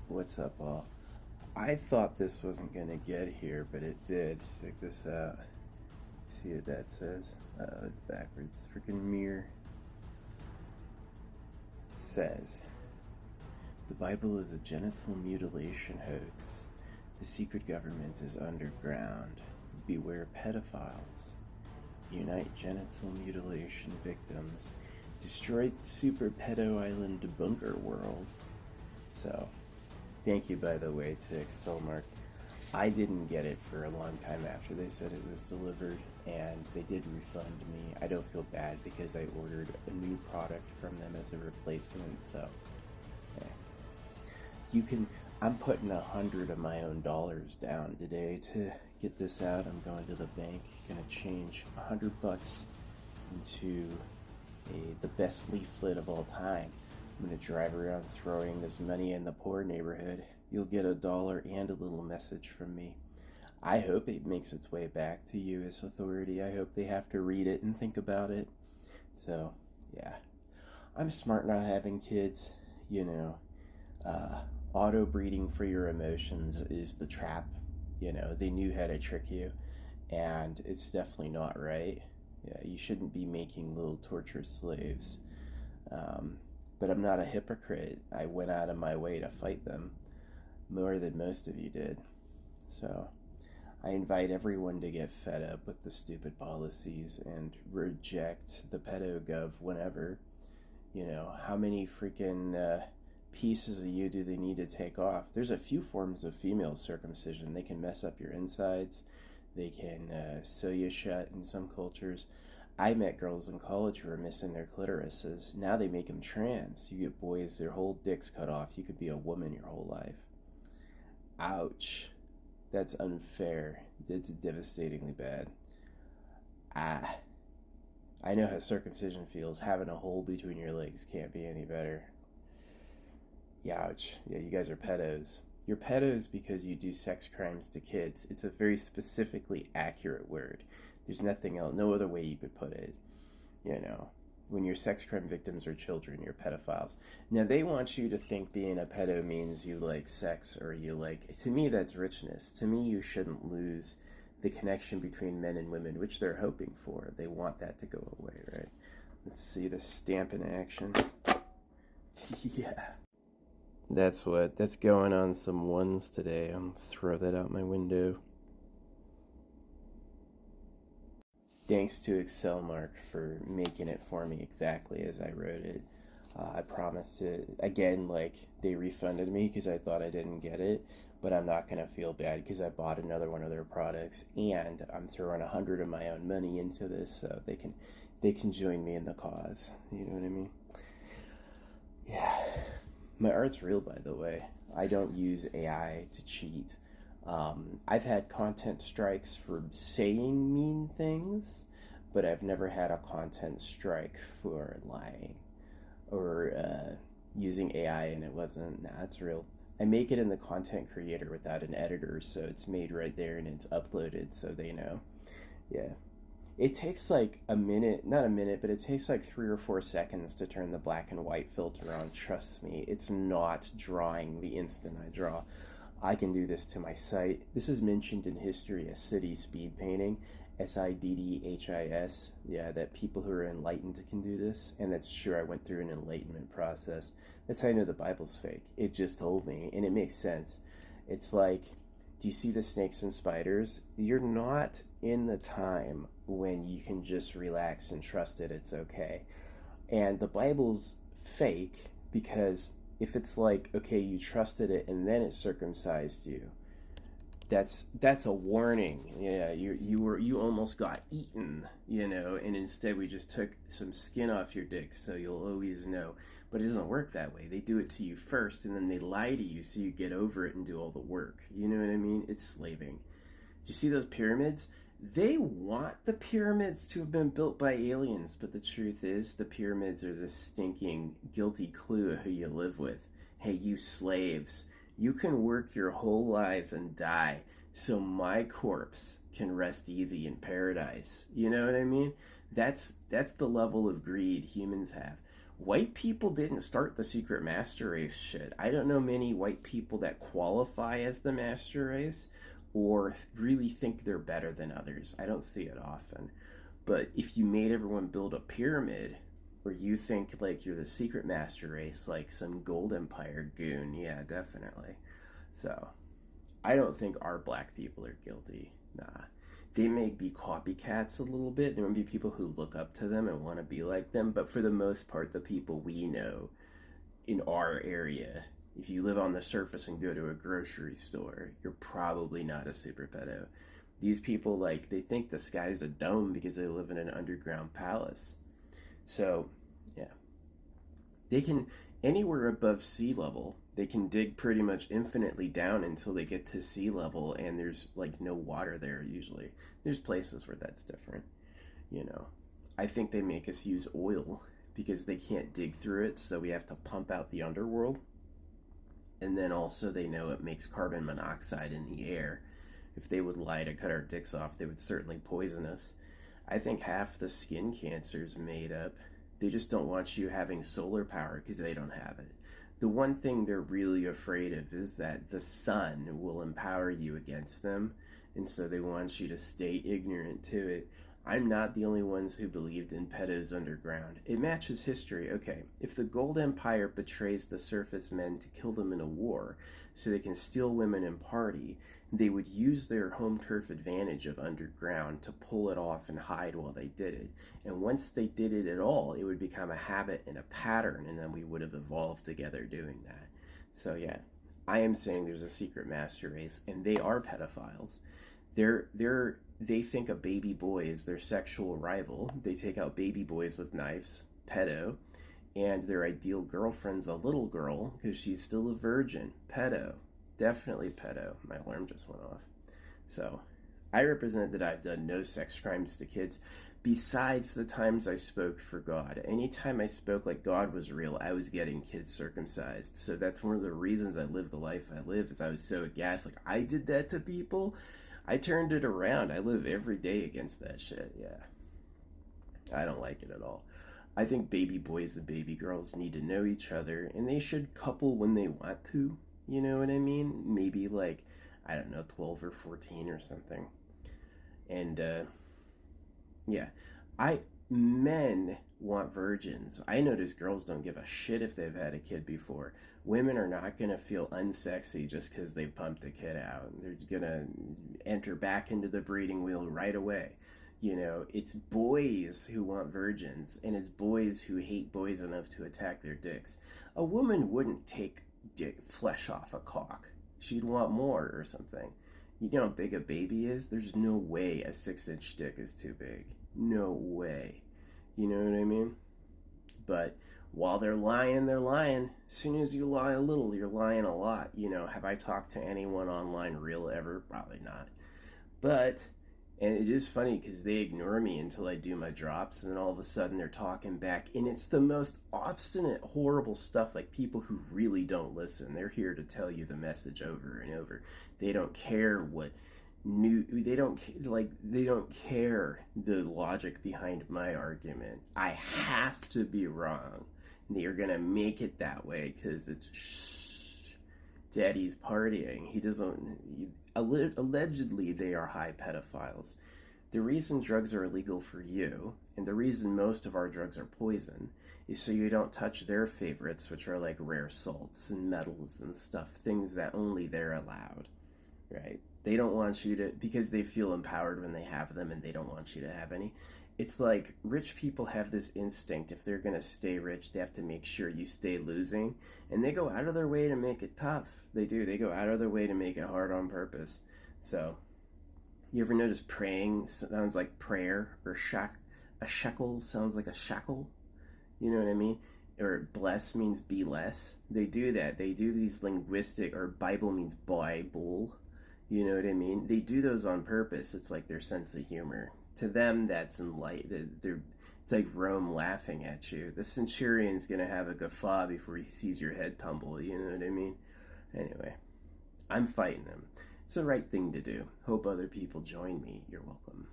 What's up, all? I thought this wasn't gonna get here, but it did. Check this out. See what that says? It's backwards. Freaking mirror. It says the Bible is a genital mutilation hoax. The secret government is underground. Beware pedophiles. Unite genital mutilation victims. Destroy Super Pedo Island Bunker World. So, thank you, by the way, to Excelmark. I didn't get it for a long time after they said it was delivered, and they did refund me. I don't feel bad because I ordered a new product from them as a replacement, so yeah. You can. I'm putting 100 of my own dollars down today to get this out. I'm going to the bank, gonna change $100 into the best leaflet of all time. I'm gonna drive around throwing this money in the poor neighborhood. You'll get $1 and a little message from me. I hope it makes its way back to U.S. authority. I hope they have to read it and think about it. So, yeah. I'm smart not having kids. You know, auto breeding for your emotions is the trap. You know, they knew how to trick you, and it's definitely not right. Yeah, you shouldn't be making little tortured slaves. Um, but I'm not a hypocrite. I went out of my way to fight them more than most of you did. So I invite everyone to get fed up with the stupid policies and reject the pedogov whenever. You know, how many freaking pieces of you do they need to take off? There's a few forms of female circumcision. They can mess up your insides, they can sew you shut in some cultures. I met girls in college who were missing their clitorises. Now they make them trans. You get boys, their whole dicks cut off. You could be a woman your whole life. Ouch. That's unfair. It's devastatingly bad. Ah. I know how circumcision feels. Having a hole between your legs can't be any better. Youch. Yeah, you guys are pedos. You're pedos because you do sex crimes to kids. It's a very specifically accurate word. There's nothing else, no other way you could put it. You know, when your sex crime victims are children, you're pedophiles. Now, they want you to think being a pedo means you like sex or you like. To me, that's richness. To me, you shouldn't lose the connection between men and women, which they're hoping for. They want that to go away, right? Let's see the stamp in action. Yeah. That's going on some ones today. I'm gonna throw that out my window. Thanks to Excelmark for making it for me exactly as I wrote it. I promised to, again, like, they refunded me because I thought I didn't get it, but I'm not going to feel bad because I bought another one of their products and I'm throwing 100 of my own money into this so they can join me in the cause. You know what I mean? Yeah. My art's real, by the way. I don't use AI to cheat. I've had content strikes for saying mean things, but I've never had a content strike for lying or using AI and it wasn't. Nah, it's real. I make it in the content creator without an editor, so it's made right there and it's uploaded so they know. Yeah. It takes like a minute, not a minute, but it takes like 3 or 4 seconds to turn the black and white filter on. Trust me, it's not drawing the instant I draw. I can do this to my site. This is mentioned in history as city speed painting, SIDDHIS. Yeah, that people who are enlightened can do this, and that's true. I went through an enlightenment process. That's how I know the Bible's fake. It just told me, and it makes sense. It's like, do you see the snakes and spiders? You're not in the time when you can just relax and trust it, it's okay. And the Bible's fake because if it's like, okay, you trusted it and then it circumcised you, that's a warning. Yeah, you almost got eaten, and instead we just took some skin off your dick so you'll always know. But it doesn't work that way. They do it to you first and then they lie to you so you get over it and do all the work. You know what I mean? It's slaving. Do you see those pyramids? They want the pyramids to have been built by aliens, but the truth is, the pyramids are the stinking, guilty clue of who you live with. Hey, you slaves, you can work your whole lives and die so my corpse can rest easy in paradise. You know what I mean? That's the level of greed humans have. White people didn't start the secret master race shit. I don't know many white people that qualify as the master race or really think they're better than others. I don't see it often. But if you made everyone build a pyramid, or you think like you're the secret master race, like some Gold Empire goon, yeah, definitely. So I don't think our black people are guilty. Nah. They may be copycats a little bit. There may be people who look up to them and want to be like them, but for the most part, the people we know in our area, if you live on the surface and go to a grocery store, you're probably not a super pedo. These people, like, they think the sky's a dome because they live in an underground palace. So, yeah. They can, anywhere above sea level, they can dig pretty much infinitely down until they get to sea level, and there's like no water there usually. There's places where that's different, you know. I think they make us use oil because they can't dig through it, so we have to pump out the underworld. And then also they know it makes carbon monoxide in the air. If they would lie to cut our dicks off, they would certainly poison us. I think half the skin cancer is made up. They just don't want you having solar power because they don't have it. The one thing they're really afraid of is that the sun will empower you against them, and so they want you to stay ignorant to it. I'm not the only ones who believed in pedos underground. It matches history. Okay, if the Gold Empire betrays the surface men to kill them in a war so they can steal women and party, they would use their home turf advantage of underground to pull it off and hide while they did it. And once they did it at all, it would become a habit and a pattern, and then we would have evolved together doing that. So yeah, I am saying there's a secret master race, and they are pedophiles. They think a baby boy is their sexual rival. They take out baby boys with knives, pedo, and their ideal girlfriend's a little girl because she's still a virgin, pedo. Definitely pedo. My alarm just went off. So, I represent that I've done no sex crimes to kids besides the times I spoke for God. Anytime I spoke like God was real, I was getting kids circumcised. So that's one of the reasons I live the life I live, is I was so aghast. Like, I did that to people? I turned it around. I live every day against that shit, yeah. I don't like it at all. I think baby boys and baby girls need to know each other, and they should couple when they want to. You know what I mean? Maybe like, I don't know, 12 or 14 or something. And yeah, men want virgins. I notice girls don't give a shit if they've had a kid before. Women are not going to feel unsexy just because they've pumped a kid out. They're going to enter back into the breeding wheel right away. You know, it's boys who want virgins, and it's boys who hate boys enough to attack their dicks. A woman wouldn't take flesh off a cock. She'd want more or something. You know how big a baby is? There's no way a 6-inch dick is too big. No way. You know what I mean? But while they're lying, they're lying. As soon as you lie a little, you're lying a lot. You know, have I talked to anyone online real ever? Probably not. But, and it is funny because they ignore me until I do my drops, and then all of a sudden they're talking back, and it's the most obstinate, horrible stuff, like people who really don't listen. They're here to tell you the message over and over. They don't care what they don't care the logic behind my argument. I have to be wrong. They're gonna make it that way because it's daddy's partying. He doesn't. Allegedly, they are high pedophiles. The reason drugs are illegal for you, and the reason most of our drugs are poison, is so you don't touch their favorites, which are like rare salts and metals and stuff, things that only they're allowed, right? They don't want you to, because they feel empowered when they have them, and they don't want you to have any. It's like rich people have this instinct. If they're going to stay rich, they have to make sure you stay losing. And they go out of their way to make it tough. They do. They go out of their way to make it hard on purpose. So, you ever notice praying sounds like prayer? Or a shekel sounds like a shackle? You know what I mean? Or bless means be less. They do that. They do these linguistic, or Bible means Bible. You know what I mean? They do those on purpose. It's like their sense of humor. To them, that's it's like Rome laughing at you. The centurion's gonna have a guffaw before he sees your head tumble. You know what I mean? Anyway, I'm fighting them. It's the right thing to do. Hope other people join me. You're welcome.